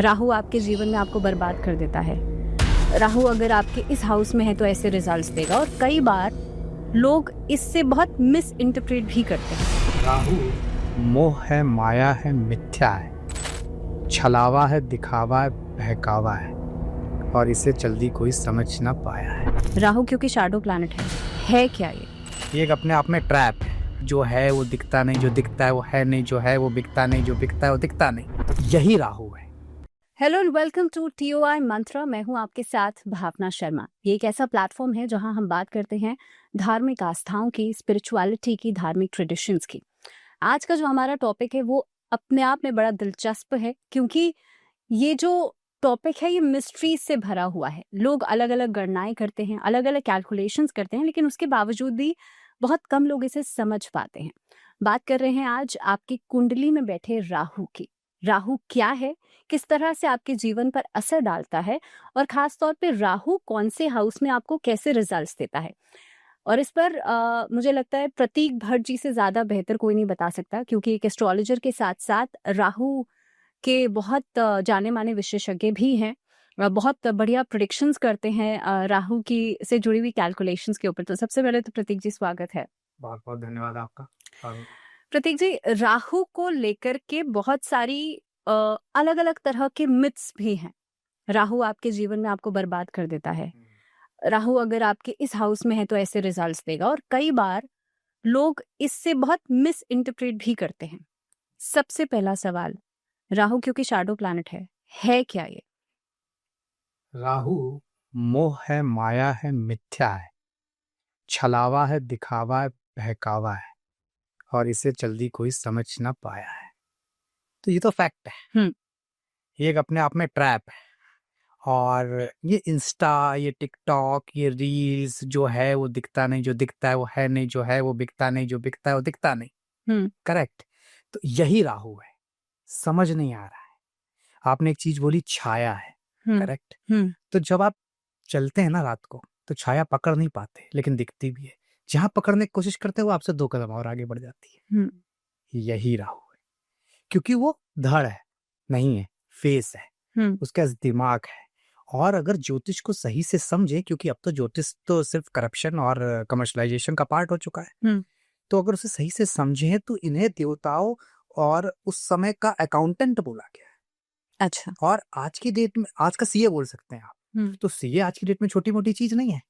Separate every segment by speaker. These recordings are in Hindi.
Speaker 1: राहु आपके जीवन में आपको बर्बाद कर देता है। राहु अगर आपके इस हाउस में है तो ऐसे रिजल्ट्स देगा, और कई बार लोग इससे बहुत मिस इंटरप्रेट भी करते हैं।
Speaker 2: राहु मोह है, माया है, मिथ्या है, छलावा है, दिखावा है, बहकावा है, और इसे जल्दी कोई समझ ना पाया है।
Speaker 1: राहु क्योंकि शैडो प्लैनेट है क्या ये?
Speaker 2: ये एक अपने आप में ट्रैप है। जो है वो दिखता नहीं, जो दिखता है वो है नहीं, जो है वो बिकता नहीं, जो बिकता है वो दिखता नहीं। तो यही राहु है।
Speaker 1: Hello and welcome to TOI Mantra. मैं हूं आपके साथ भावना शर्मा। ये एक ऐसा प्लेटफॉर्म है जहां हम बात करते हैं धार्मिक आस्थाओं की, स्पिरिचुअलिटी की, धार्मिक ट्रेडिशंस की। आज का जो हमारा टॉपिक है वो अपने आप में बड़ा दिलचस्प है, क्योंकि ये जो टॉपिक है ये मिस्ट्री से भरा हुआ है। लोग अलग अलग गणनाएं करते हैं, अलग अलग कैलकुलेशंस करते हैं, लेकिन उसके बावजूद भी बहुत कम लोग इसे समझ पाते हैं। बात कर रहे हैं आज आपकी कुंडली में बैठे राहु की। राहु क्या है, किस तरह से आपके जीवन पर असर डालता है, और खास तौर पे राहु कौन से हाउस में आपको कैसे रिजल्ट्स देता है। और इस पर मुझे लगता है प्रतीक भट्ट जी से ज्यादा बेहतर कोई नहीं बता सकता, क्योंकि एक एस्ट्रोलॉजर के साथ साथ राहु के बहुत जाने माने विशेषज्ञ भी हैं। बहुत बढ़िया प्रिडिक्शंस करते हैं राहु की से जुड़ी हुई कैलकुलेशंस के ऊपर। तो सबसे पहले तो प्रतीक जी, स्वागत है।
Speaker 2: बहुत बहुत धन्यवाद आपका।
Speaker 1: प्रतीक जी, राहु को लेकर के बहुत सारी अलग अलग तरह के मिथ्स भी हैं। राहु आपके जीवन में आपको बर्बाद कर देता है। राहु अगर आपके इस हाउस में है तो ऐसे रिजल्ट्स देगा, और कई बार लोग इससे बहुत मिस इंटरप्रेट भी करते हैं। सबसे पहला सवाल, राहु क्योंकि शैडो प्लैनेट है क्या ये?
Speaker 2: राहु मोह है, माया है, मिथ्या है, छलावा है, दिखावा है, बहकावा है, और इसे जल्दी कोई समझ ना पाया है। तो ये तो फैक्ट है। ये एक अपने आप में ट्रैप है। और ये इंस्टा, ये टिकटॉक, ये रील्स जो है वो दिखता नहीं, जो दिखता है वो है नहीं, जो है वो बिकता नहीं, जो बिकता है वो दिखता नहीं। करेक्ट। तो यही राहु है। समझ नहीं आ रहा है। आपने एक चीज बोली, छाया है। करेक्ट। तो जब आप चलते हैं ना रात को, तो छाया पकड़ नहीं पाते, लेकिन दिखती भी है। जहां पकड़ने की कोशिश करते हैं वो आपसे 2 कदम और आगे बढ़ जाती है। यही राहु है। क्योंकि वो धड़ है नहीं है, फेस है, उसका दिमाग है। और अगर ज्योतिष को सही से समझे, क्योंकि अब तो ज्योतिष तो सिर्फ करप्शन और कमर्शलाइजेशन का पार्ट हो चुका है, तो अगर उसे सही से समझे तो इन्हें देवताओं और उस समय का अकाउंटेंट बोला गया है।
Speaker 1: अच्छा।
Speaker 2: और आज की डेट में आज का सीए बोल सकते हैं आप। तो सीए आज की डेट में छोटी मोटी चीज नहीं है।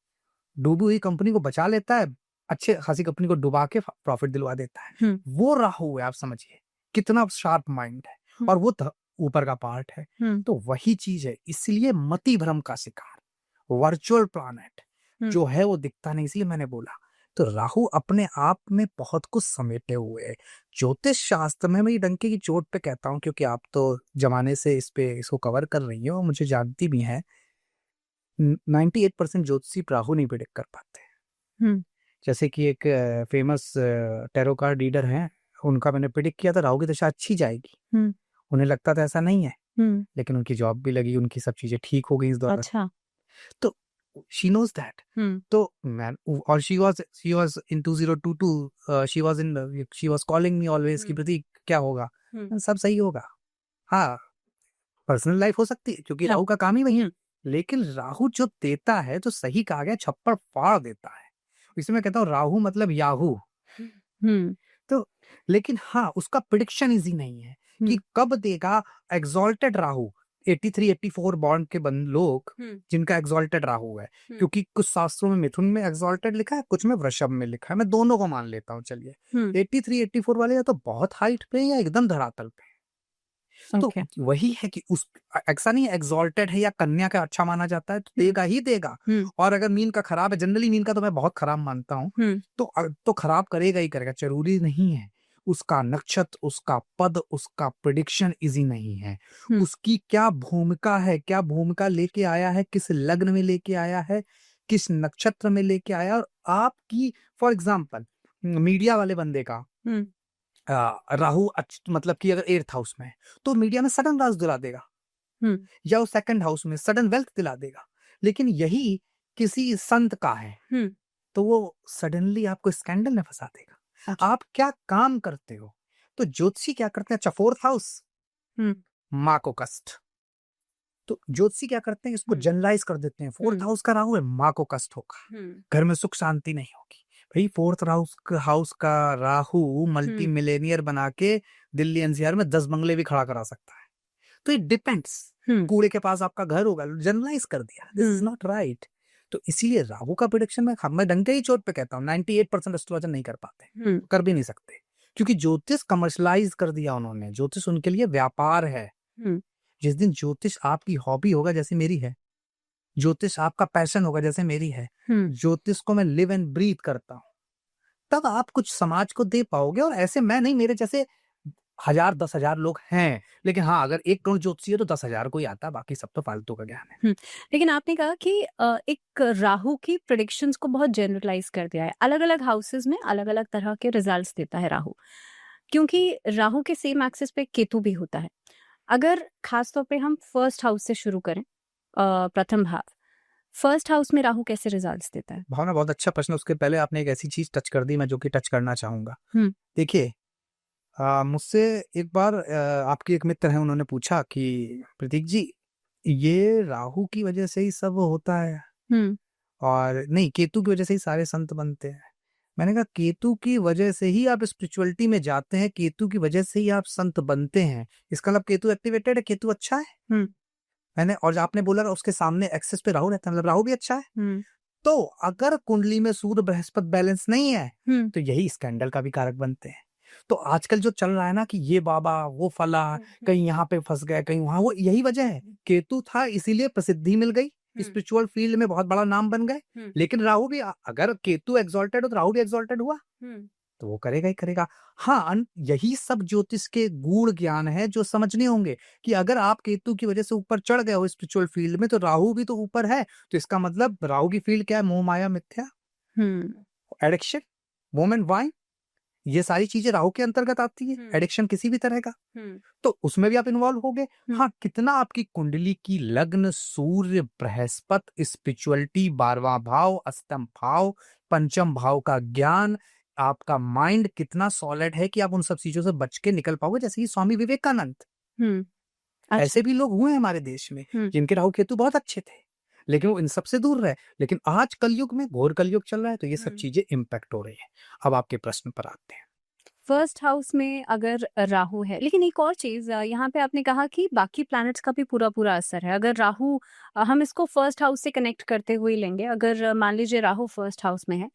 Speaker 2: डूबी हुई कंपनी को बचा लेता है, अच्छे खासी कंपनी को डुबा के प्रॉफिट दिलवा देता है। वो राहु है। आप समझिए कितना शार्प माइंड है। और वो ऊपर का पार्ट है। तो वही चीज है। इसलिए मति भ्रम का शिकार, वर्चुअल प्लैनेट जो है वो दिखता नहीं, इसलिए मैंने बोला। तो राहु अपने आप में बहुत कुछ समेटे हुए है। ज्योतिष शास्त्र में मैं ये डंके की चोट पे कहता हूँ, क्योंकि आप तो जमाने से इसको कवर कर रही हो और मुझे जानती भी हैं। 98% ज्योतिषी राहु नहीं प्रिडिक्ट कर पाते। जैसे कि एक फेमस टैरो कार्ड रीडर हैं, उनका मैंने प्रिडिक्ट किया था राहु की दशा अच्छी जाएगी। उन्हें लगता था ऐसा नहीं है, लेकिन उनकी जॉब भी लगी, उनकी सब चीजें ठीक हो गई इस दौरान।
Speaker 1: अच्छा।
Speaker 2: तो शी नोज दैट। तो मैन, और she was in 2022, she was calling me always कि प्रतीक क्या होगा। सब सही होगा। हाँ, पर्सनल लाइफ हो सकती है, क्योंकि राहु का काम ही वही है। लेकिन राहु जो देता है, तो सही कहा गया, छप्पड़ फाड़ देता है। इसमें मैं कहता हूँ राहु मतलब याहू। तो लेकिन हाँ, उसका प्रिडिक्शन इजी नहीं है कि कब देगा। एग्जॉल्टेड राहु 83 84 बॉन्ड के लोग जिनका एग्जॉल्टेड राहु है, क्योंकि कुछ शास्त्रों में मिथुन में एग्जॉल्टेड लिखा है, कुछ में वृषभ में लिखा है। मैं दोनों को मान लेता हूँ। चलिए 83 84 वाले या तो बहुत हाइट पे या एकदम धरातल पे। तो वही है कि उस ऐसा नहीं एग्जॉल्टेड है या कन्या का अच्छा माना जाता है तो देगा ही देगा। और अगर मीन का खराब है, जनरली मीन का तो मैं बहुत खराब मानता हूँ, तो खराब करेगा ही करेगा। जरूरी नहीं है उसका नक्षत्र, उसका पद, उसका प्रिडिक्शन इजी नहीं है। उसकी क्या भूमिका है, क्या भूमिका लेके आया है, किस लग्न में लेके आया है, किस नक्षत्र में लेके आया। और आपकी फॉर एग्जाम्पल मीडिया वाले बंदे का राहु मतलब कि अगर 8th हाउस में है, तो मीडिया में सडन राज दिला देगा, या वो 2nd हाउस में सडन वेल्थ दिला देगा। लेकिन यही किसी संत का है, तो वो सडनली आपको स्कैंडल में फंसा देगा। आप क्या काम करते हो? तो ज्योतिषी क्या करते हैं? अच्छा, 4th हाउस, माँ को कष्ट, तो ज्योतिषी क्या करते हैं, इसको जनरलाइज कर देते हैं। फोर्थ हाउस का राहु है, माँ को कष्ट होगा, घर में सुख शांति नहीं होगी। भाई फोर्थ हाउस का राहु मल्टी मिलेनियर बना के दिल्ली एनसीआर में 10 बंगले भी खड़ा करा सकता है। तो इट डिपेंड्स, कूड़े के पास आपका घर होगा, जनरलाइज कर दिया, दिस इज नॉट राइट। तो इसीलिए राहु का प्रेडिक्शन मैं डंके ही चोट पे कहता हूँ 98% एस्ट्रोलॉजर नहीं कर पाते, कर भी नहीं सकते, क्योंकि ज्योतिष कमर्शलाइज कर दिया उन्होंने। ज्योतिष उनके लिए व्यापार है। जिस दिन ज्योतिष आपकी हॉबी होगा, जैसे मेरी है, ज्योतिष आपका पैशन होगा, जैसे मेरी है, ज्योतिष को मैं लिव एंड ब्रीथ करता हूँ, तब आप कुछ समाज को दे पाओगे। और ऐसे मैं नहीं, मेरे जैसे 1000 10,000 लोग हैं, लेकिन हाँ अगर 1 करोड़ ज्योतिषी है तो 10,000 को ही आता, बाकी सब तो फालतू का ज्ञान है।
Speaker 1: लेकिन आपने कहा कि एक राहु की प्रेडिक्शंस को बहुत जनरलाइज कर दिया है, अलग अलग हाउसेस में अलग अलग तरह के रिजल्ट्स देता है राहु, क्योंकि राहु के सेम एक्सिस पे केतु भी होता है। अगर खासतौर पे हम फर्स्ट हाउस से शुरू करें, प्रथम भाव, फर्स्ट हाउस में राहु कैसे रिजल्ट्स देता है?
Speaker 2: भावना, बहुत अच्छा प्रश्न। उसके पहले आपने एक ऐसी चीज टच कर दी मैं जो कि टच करना चाहूंगा। देखिए, मुझसे एक बार आपके एक मित्र हैं, उन्होंने पूछा कि प्रतीक जी, ये राहु की वजह से ही सब होता है और नहीं, केतु की वजह से ही सारे संत बनते हैं। मैंने कहा केतु की वजह से ही आप स्पिरिचुअलिटी में जाते हैं, केतु की वजह से ही आप संत बनते हैं। इसका मतलब केतु एक्टिवेटेड है, केतु अच्छा है। मैंने, और आपने बोला उसके सामने एक्सेस पे राहु रहता है, मतलब राहु भी अच्छा है। तो अगर कुंडली में सूर्य बृहस्पति बैलेंस नहीं है तो यही स्कैंडल का भी कारक बनते हैं। तो आजकल जो चल रहा है ना कि ये बाबा वो फला, कहीं यहाँ पे फंस गए, कहीं वहां, वो यही वजह है। केतु था इसीलिए प्रसिद्धि मिल गई, स्पिरिचुअल फील्ड में बहुत बड़ा नाम बन गए। लेकिन राहु भी, अगर केतु एक्सॉल्टेड हो तो राहु भी एक्सॉल्टेड हुआ, तो वो करेगा ही करेगा। हाँ, यही सब ज्योतिष के गूढ़ ज्ञान है जो समझने होंगे कि अगर आप केतु की वजह से ऊपर चढ़ गए हो स्पिरिचुअल फील्ड में, तो राहु भी तो ऊपर है। तो इसका मतलब राहु की फील्ड क्या है? मोह माया मिथ्या, एडिक्शन, वोमेन वाइन, ये सारी चीजें राहु के अंतर्गत आती है। एडिक्शन किसी भी तरह का, तो उसमें भी आप इन्वॉल्व हो गए। हाँ, कितना आपकी कुंडली की लग्न, सूर्य, बृहस्पति, स्पिरिचुअलिटी, 12वां भाव, अष्टम भाव, पंचम भाव का ज्ञान, आपका माइंड कितना सॉलिड है कि आप उन सब चीजों से बच के निकल पाओगे। जैसे कि स्वामी विवेकानंद, ऐसे भी लोग हुए हैं हमारे देश में जिनके राहु केतु बहुत अच्छे थे, लेकिन वो इन सबसे दूर रहे। लेकिन आज कलयुग में, घोर कलयुग चल रहा है, तो ये सब चीजें इम्पैक्ट हो रही है। अब आपके प्रश्न पर आते हैं।
Speaker 1: फर्स्ट हाउस में अगर राहु है, लेकिन एक और चीज यहाँ पे आपने कहा कि बाकी प्लैनेट्स का भी पूरा पूरा असर है। अगर राहु, हम इसको फर्स्ट हाउस से कनेक्ट करते हुए लेंगे, अगर मान लीजिए राहु फर्स्ट हाउस में है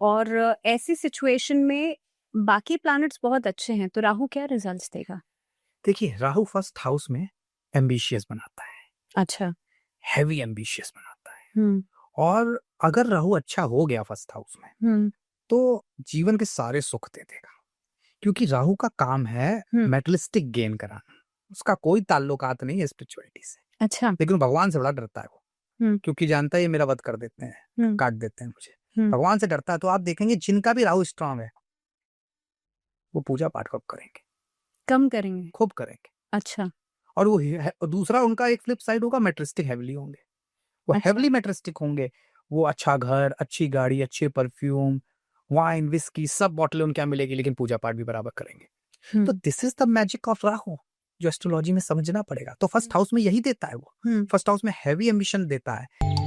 Speaker 1: और ऐसी सिचुएशन में बाकी प्लैनेट्स बहुत अच्छे हैं, तो राहु क्या रिजल्ट्स देगा?
Speaker 2: देखिए, राहु फर्स्ट हाउस में एम्बिशियस बनाता है,
Speaker 1: अच्छा,
Speaker 2: हैवी एम्बिशियस बनाता है। और अगर राहु अच्छा हो गया फर्स्ट हाउस में तो जीवन के सारे सुख दे देगा, क्योंकि राहु का काम है मेटलिस्टिक गेन कराना। उसका कोई ताल्लुकात नहीं है स्पिरिचुअलिटी से।
Speaker 1: अच्छा,
Speaker 2: लेकिन भगवान से बड़ा डरता है वो, क्योंकि जानता है ये मेरा वध कर देते हैं, काट देते हैं मुझे। भगवान से डरता है। तो आप देखेंगे जिनका भी राहु स्ट्रांग है वो पूजा पाठ कब करेंगे?
Speaker 1: कम करेंगे,
Speaker 2: खूब करेंगे।
Speaker 1: अच्छा,
Speaker 2: और वो दूसरा उनका एक फ्लिप साइड होगा, मेट्रिस्टिक हैवीली होंगे। वो हेवली मेट्रिस्टिक होंगे। वो अच्छा घर, अच्छी गाड़ी, अच्छे परफ्यूम, वाइन, विस्की, सब बॉटलें उनके यहाँ मिलेगी, लेकिन पूजा पाठ भी बराबर करेंगे। तो this is the magic of Rahu, जो एस्ट्रोलॉजी में समझना पड़ेगा। तो फर्स्ट हाउस में यही देता है वो। फर्स्ट हाउस में हैवी एम्बिशन देता है।